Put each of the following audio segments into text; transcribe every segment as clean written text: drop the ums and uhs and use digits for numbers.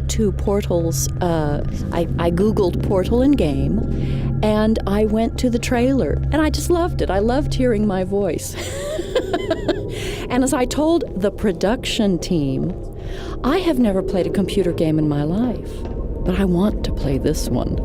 to Portal's, I Googled Portal in game, and I went to the trailer, and I just loved it. I loved hearing my voice. And as I told the production team, I have never played a computer game in my life, but I want to play this one.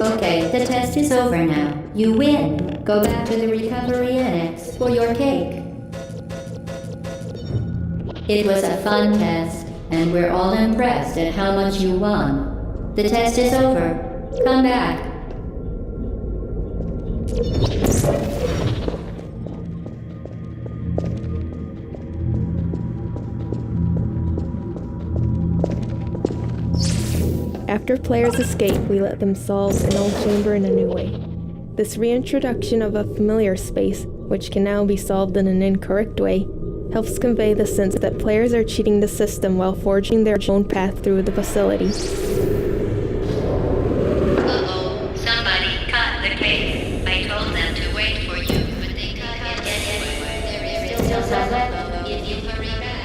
Okay, the test is over now. You win. Go back to the recovery annex for your cake. It was a fun test, and we're all impressed at how much you won. The test is over. Come back. After players escape, we let them solve an old chamber in a new way. This reintroduction of a familiar space, which can now be solved in an incorrect way, helps convey the sense that players are cheating the system while forging their own path through the facility. Uh-oh, somebody caught the case. I told them to wait for you, but they can't get anywhere. There is still some left if you hurry back.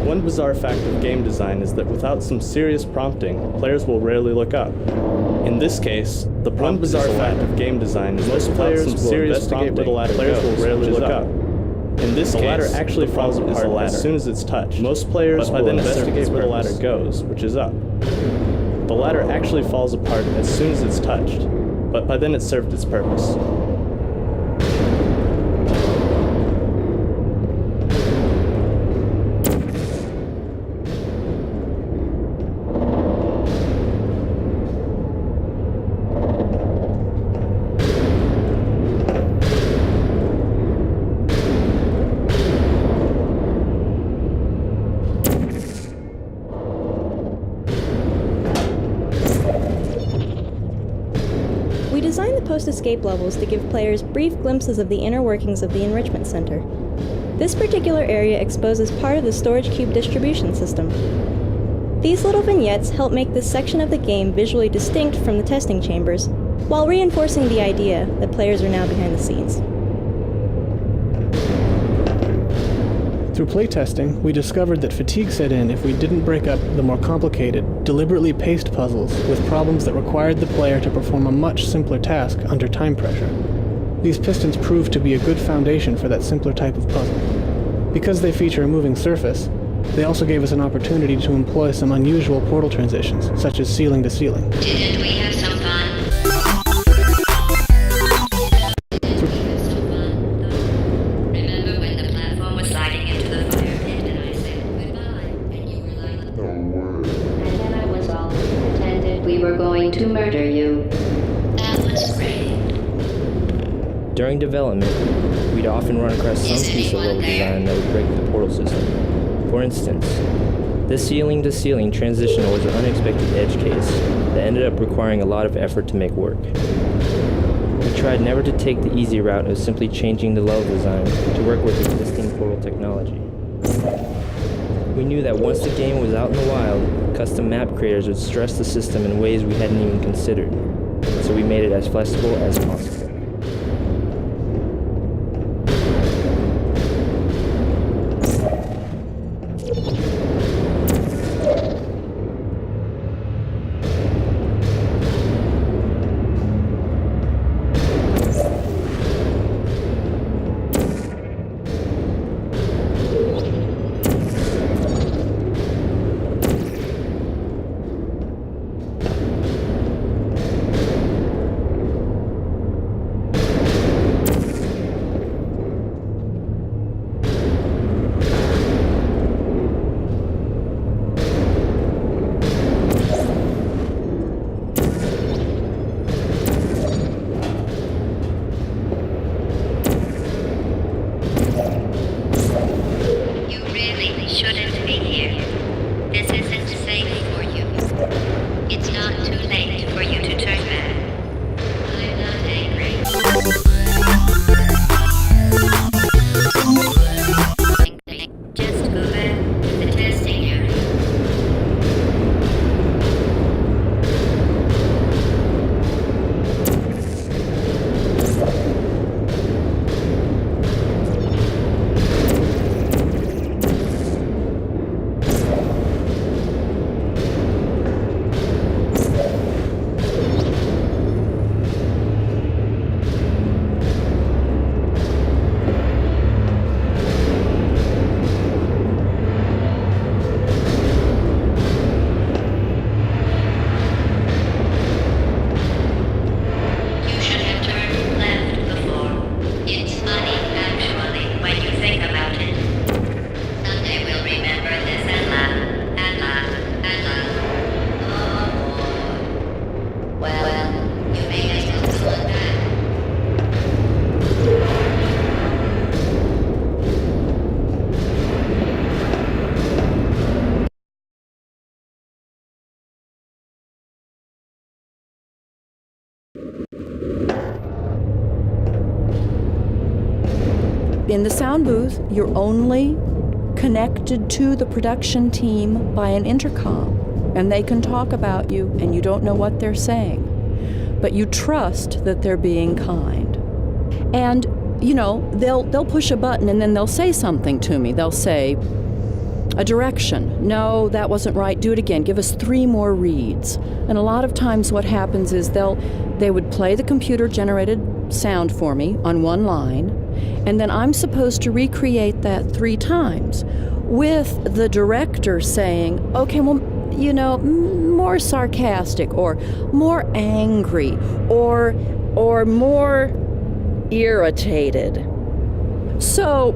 One bizarre fact of game design is that without some serious prompting, players will rarely look up. In this case, the prompt bizarre fact of game design is most players will investigate where the ladder goes, will rarely look up. In this case, the ladder actually falls apart as soon as it's touched. Most players will investigate where the ladder goes, which is up. The ladder actually falls apart as soon as it's touched, but by then it's served its purpose. host escape levels to give players brief glimpses of the inner workings of the Enrichment Center. This particular area exposes part of the storage cube distribution system. These little vignettes help make this section of the game visually distinct from the testing chambers, while reinforcing the idea that players are now behind the scenes. Through playtesting, we discovered that fatigue set in if we didn't break up the more complicated, deliberately paced puzzles with problems that required the player to perform a much simpler task under time pressure. These pistons proved to be a good foundation for that simpler type of puzzle. Because they feature a moving surface, they also gave us an opportunity to employ some unusual portal transitions, such as ceiling to ceiling. Didn't we have some fun? Remember when the platform was sliding into the fire pit and I said goodbye and you were like, no word. And then I was all pretended we were going to murder you. That was great. During development, we'd often run across some piece of level design that would break the portal system. For instance, this ceiling-to-ceiling transition was an unexpected edge case that ended up requiring a lot of effort to make work. We tried never to take the easy route of simply changing the level design to work with existing portal technology. We knew that once the game was out in the wild, custom map creators would stress the system in ways we hadn't even considered, so we made it as flexible as possible. In the sound booth, you're only connected to the production team by an intercom, and they can talk about you, and you don't know what they're saying. But you trust that they're being kind. And, you know, they'll push a button and then they'll say something to me. They'll say, a direction. No, that wasn't right. Do it again. Give us 3 more reads. And a lot of times what happens is they would play the computer-generated sound for me on one line, and then I'm supposed to recreate that 3 times with the director saying, okay, well, you know, more sarcastic or more angry or more irritated. So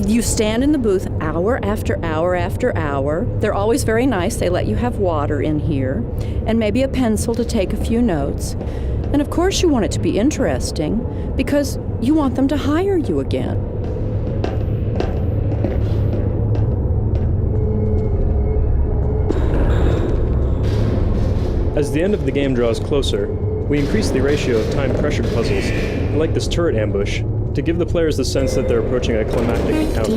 you stand in the booth hour after hour after hour. They're always very nice. They let you have water in here and maybe a pencil to take a few notes. And of course you want it to be interesting because you want them to hire you again. As the end of the game draws closer, We increased the ratio of time-pressured puzzles, like this turret ambush, to give the players the sense that they're approaching a climactic encounter.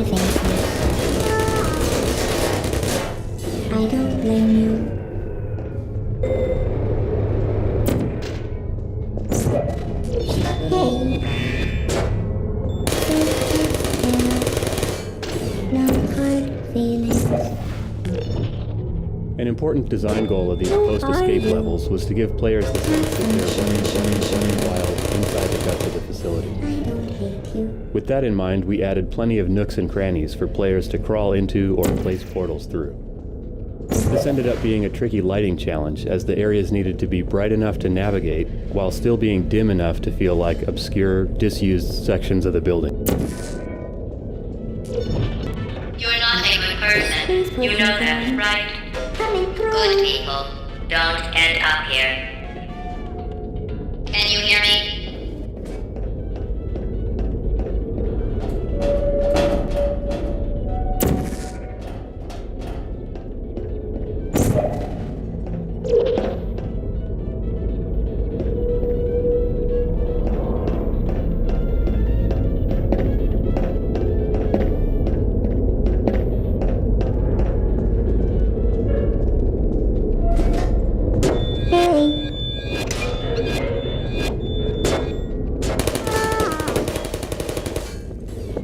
I don't blame you. No hard feelings. An important design goal of these post-escape levels was to give players the sense that they're running something wild inside the guts of the facility. I don't hate you. With that in mind, we added plenty of nooks and crannies for players to crawl into or place portals through. This ended up being a tricky lighting challenge, as the areas needed to be bright enough to navigate, while still being dim enough to feel like obscure, disused sections of the building. You're not a good person. You know that, right? Coming through. Good people don't end up here. Can you hear me?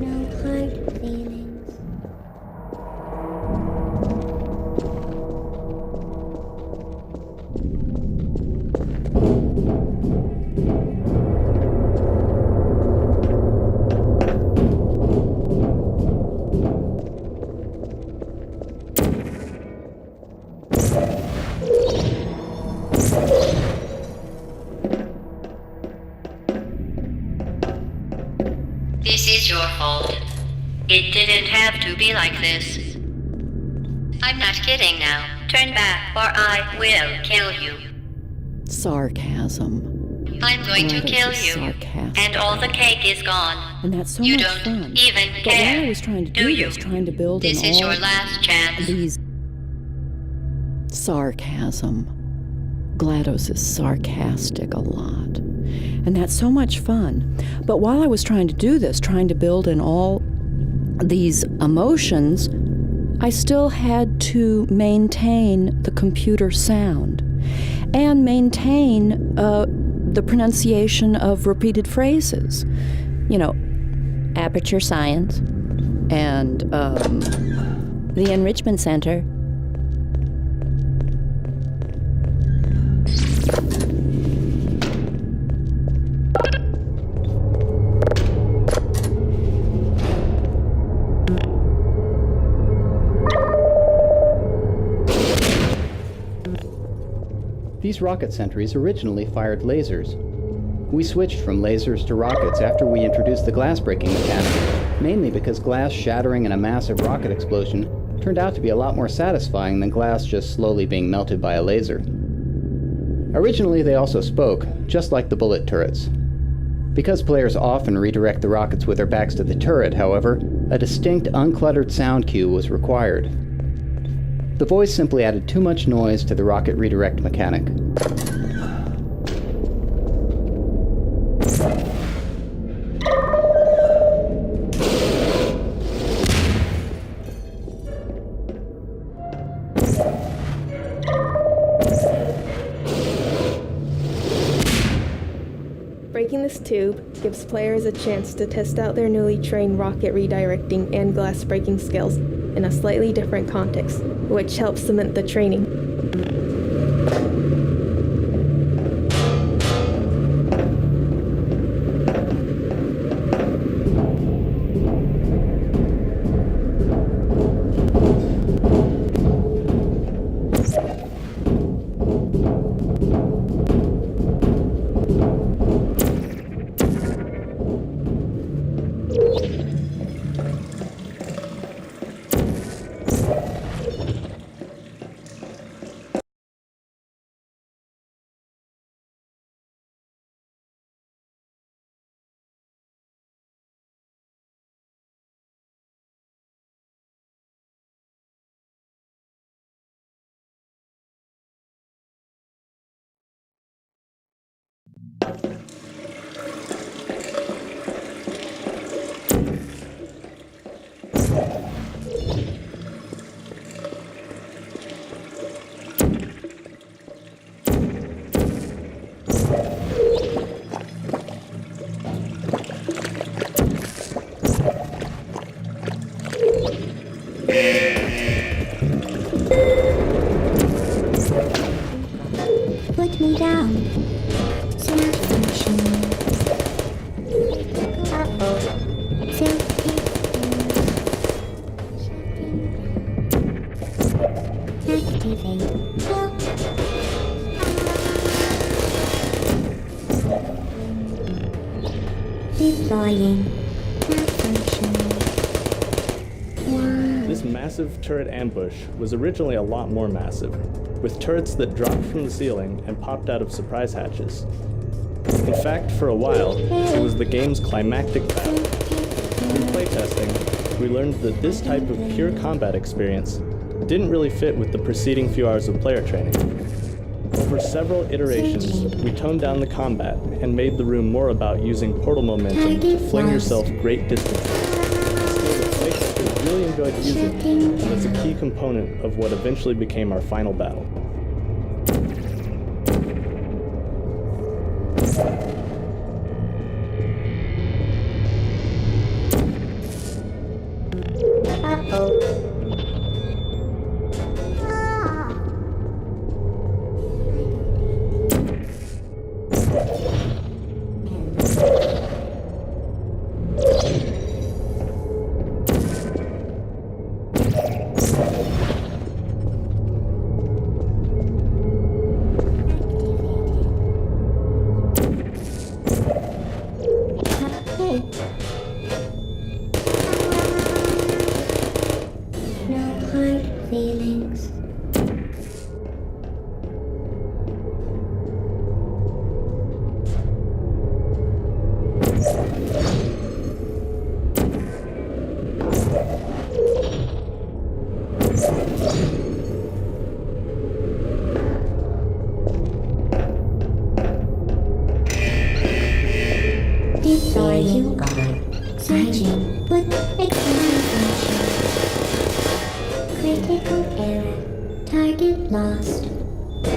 No hard feelings. This is your fault. It didn't have to be like this. I'm not kidding now. Turn back or I will kill you. Sarcasm. I'm going to That is kill just you. sarcastic. And all the cake is gone. And that's so You much don't fun. even But care. while I was trying to do do you? this, trying to build This in is all your last chance. these sarcasm. GLaDOS is sarcastic a lot. And that's so much fun. But while I was trying to do this, trying to build in all these emotions, I still had to maintain the computer sound and maintain the pronunciation of repeated phrases. You know, aperture science and the enrichment center. These rocket sentries originally fired lasers. We switched from lasers to rockets after we introduced the glass breaking mechanic, mainly because glass shattering in a massive rocket explosion turned out to be a lot more satisfying than glass just slowly being melted by a laser. Originally, they also spoke, just like the bullet turrets. Because players often redirect the rockets with their backs to the turret, however, a distinct, uncluttered sound cue was required. The voice simply added too much noise to the rocket redirect mechanic. Breaking this tube gives players a chance to test out their newly trained rocket redirecting and glass breaking skills in a slightly different context, which helps cement the training. Put me down. Snack function. Uh-oh. Safety. Activate. Deploying. Malfunction. This massive turret ambush was originally a lot more massive, with turrets that dropped from the ceiling and popped out of surprise hatches. In fact, for a while, it was the game's climactic battle. Through playtesting, we learned that this type of pure combat experience didn't really fit with the preceding few hours of player training. Over several iterations, we toned down the combat and made the room more about using portal momentum to fling yourself great distances. A skill that playtesters really enjoyed using and was a key component of what eventually became our final battle. Feelings. Deploy you are searching with exclamation. Critical error. Target lost.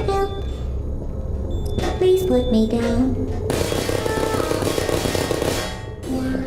Help. Please put me down. Why?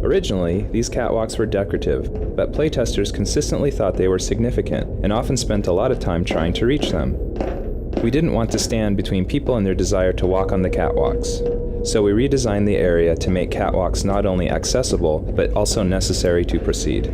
Originally, these catwalks were decorative, but playtesters consistently thought they were significant and often spent a lot of time trying to reach them. We didn't want to stand between people and their desire to walk on the catwalks, so we redesigned the area to make catwalks not only accessible, but also necessary to proceed.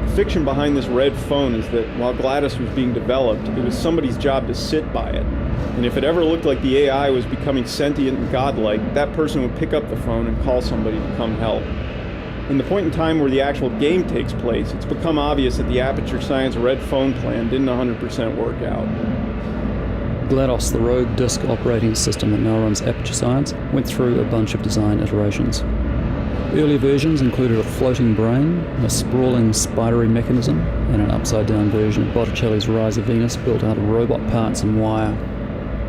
The fiction behind this red phone is that while GLaDOS was being developed, it was somebody's job to sit by it. And if it ever looked like the AI was becoming sentient and godlike, that person would pick up the phone and call somebody to come help. In the point in time where the actual game takes place, it's become obvious that the Aperture Science red phone plan didn't 100% work out. GLaDOS, the rogue disk operating system that now runs Aperture Science, went through a bunch of design iterations. Early versions included a floating brain, a sprawling spidery mechanism, and an upside-down version of Botticelli's Rise of Venus built out of robot parts and wire.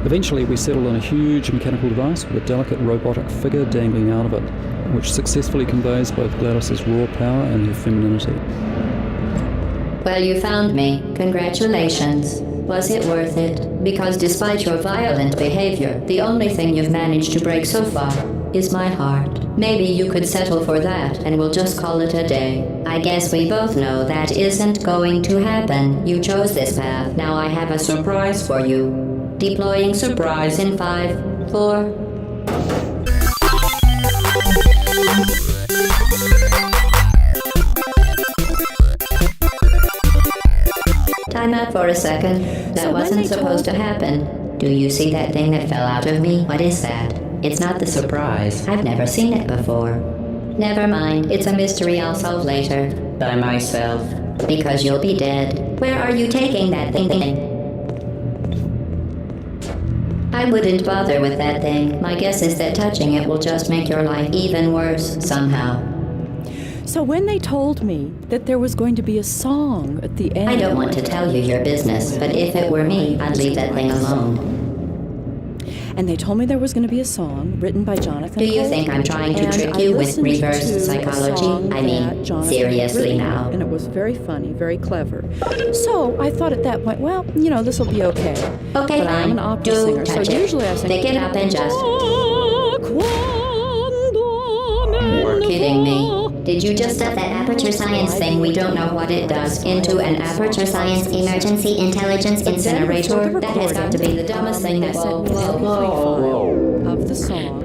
Eventually, we settled on a huge mechanical device with a delicate robotic figure dangling out of it, which successfully conveys both GLaDOS's raw power and her femininity. Well, you found me. Congratulations. Was it worth it? Because despite your violent behavior, the only thing you've managed to break so far is my heart. Maybe you could settle for that, and we'll just call it a day. I guess we both know that isn't going to happen. You chose this path. Now I have a surprise for you. Deploying surprise in 5, 4... Time out for a second. That wasn't supposed to happen. Do you see that thing that fell out of me? What is that? It's not the surprise. I've never seen it before. Never mind. It's a mystery I'll solve later. By myself. Because you'll be dead. Where are you taking that thing? I wouldn't bother with that thing. My guess is that touching it will just make your life even worse, somehow. So when they told me that there was going to be a song at the end... I don't want to tell you your business, but if it were me, I'd leave that thing alone. And they told me there was going to be a song written by Jonathan. Do you think I'm trying to trick you with reverse psychology? I mean, seriously now. And it was very funny, very clever. So I thought at that point, well, this will be okay. Okay, but fine. I'm an opera singer, so usually I say... Pick it up and just... You're kidding me. Did you just set that aperture science thing, we don't know what it does, into an aperture science emergency intelligence incinerator? That has got to be the dumbest thing that... Whoa. Of the song,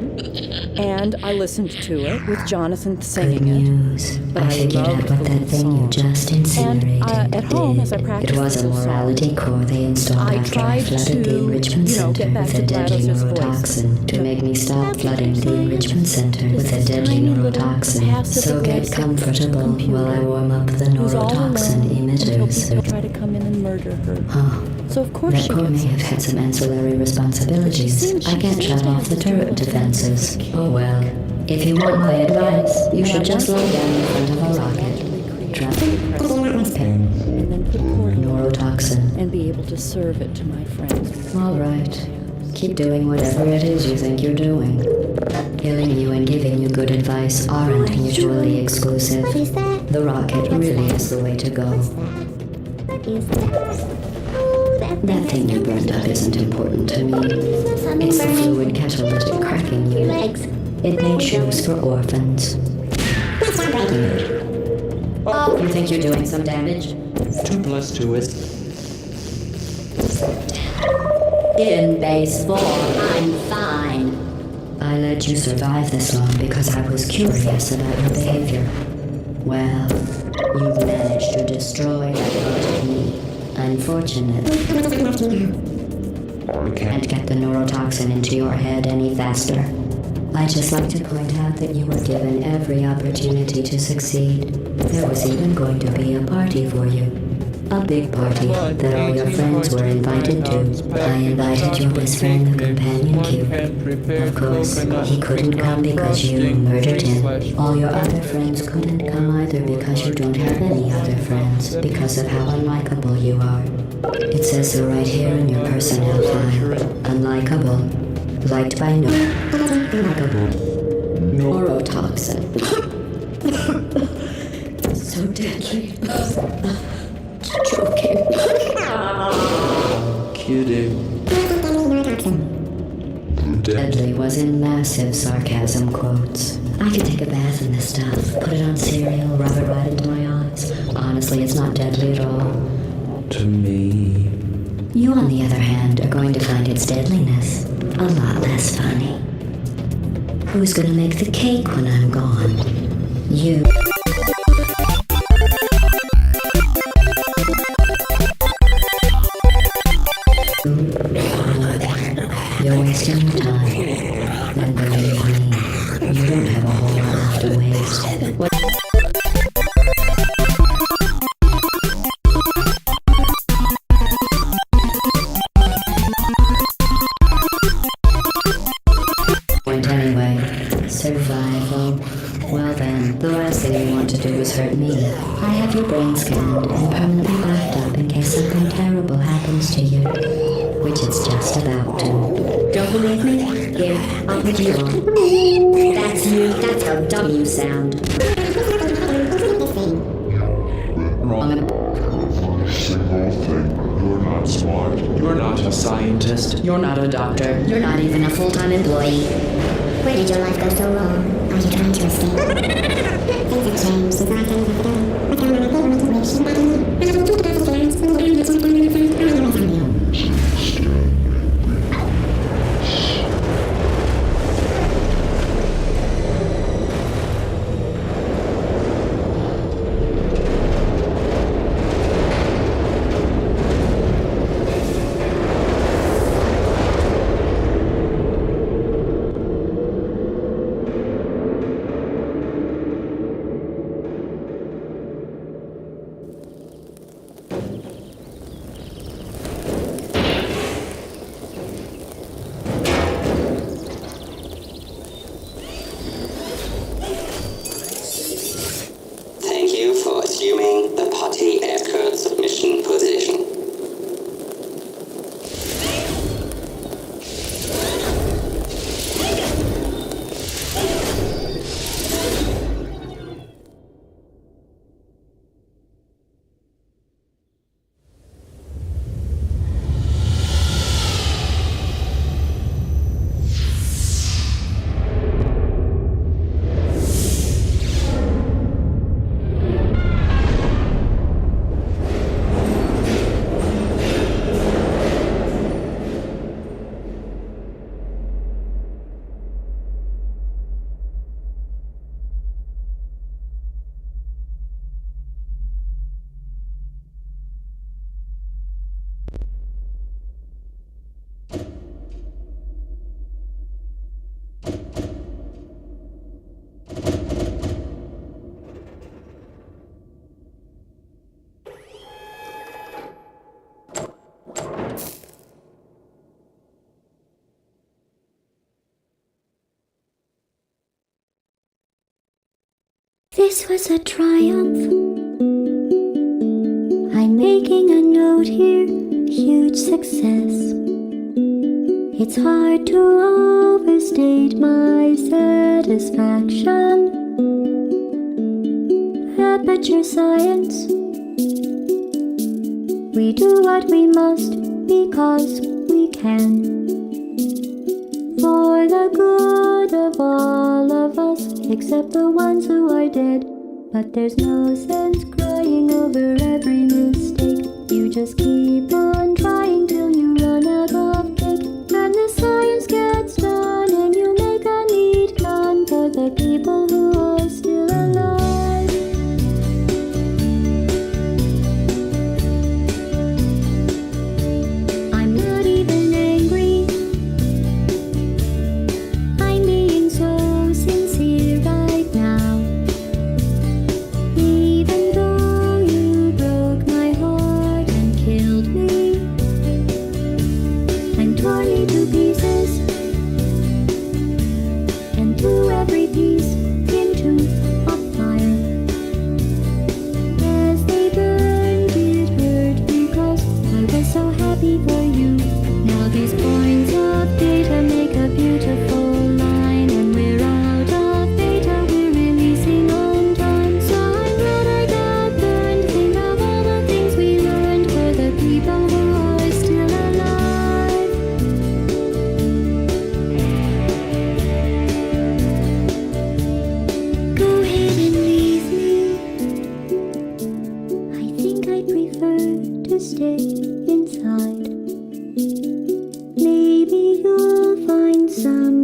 and I listened to it with Jonathan singing it. But I figured out what that thing you just incinerated and, at home, as I practiced it was a morality core they installed after I flooded the enrichment center with a deadly neurotoxin to make me stop flooding the enrichment center with a deadly neurotoxin. So get comfortable while I warm up the neurotoxin emitters. Until people try to come in and murder her. Huh. So of course that core may have had some ancillary responsibilities. I can't shut off the turret defenses. Oh well. If you want my advice, you should just lie down in front of a rocket. Drop pen, and then put neurotoxin, and be able to serve it to my friends. All right. Keep doing whatever it is you think you're doing. Killing you and giving you good advice aren't mutually exclusive. The rocket really is the way to go. That thing you burned up isn't important to me. It's the fluid catalytic cracking unit. It made shoes for orphans. Oh, you think you're doing some damage? 2 + 2 is... In base 4, I'm fine. I let you survive this long because I was curious about your behavior. Well, you've managed to destroy that part of me. Unfortunately. Can't get the neurotoxin into your head any faster. I'd just like to point out that you were given every opportunity to succeed. There was even going to be a party for you. A big party that all your friends were invited to. I invited your best friend, the companion cube. Of course, he couldn't come because you murdered him. All your other friends couldn't come either because you don't have any other friends, because of how unlikable you are. It says so right here in your personnel file. Unlikable. Liked by no. Unlikable. Neurotoxin. So deadly. Joking. Kidding. Deadly was in massive sarcasm quotes. I could take a bath in this stuff, put it on cereal, rub it right into my eyes. Honestly, it's not deadly at all. To me. You, on the other hand, are going to find its deadliness a lot less funny. Who's gonna make the cake when I'm gone? You. You're wasting your time. And believe me, you don't have a whole lot left to waste. Point anyway. Survival. Well then, the last thing you want to do is hurt me. I have your brain scanned and permanently backed up in case something terrible happens to you. which it's just about to. Don't believe me? Here, I'll put you on. That's you. That's how dumb you sound. Wrong. Single thing. You're not smart. You're not a scientist. You're not a doctor. You're not even a full-time employee. Where did your life go so wrong? Are you trying to escape? Things have changed since I came to the door. I found my favorite motivation back in me. I will talk about the plans. I'm going to find my friends. I'm going to find you. Thank you for assuming the party escort submission position. This was a triumph. I'm making a note here, huge success. It's hard to overstate my satisfaction. Aperture science. We do what we must because we can. For the good of all of us, except the ones who are dead. But there's no sense crying over every mistake. You just keep on trying till you run out of cake. And the science gets done and you make a neat gun for the people who are still alive. I'm not even angry. I'm being so sincere right now. Even though you broke my heart and killed me and tore me to pieces and threw every piece into a fire. As they burned, it hurt because I was so happy for you. Now these points of data make a beautiful line, and we're out of data, we're releasing on time. So I'm glad I got burned. Think of all the things we learned for the people who are still alive. Go ahead and leave me. I think I'd prefer to stay inside. Maybe you'll find some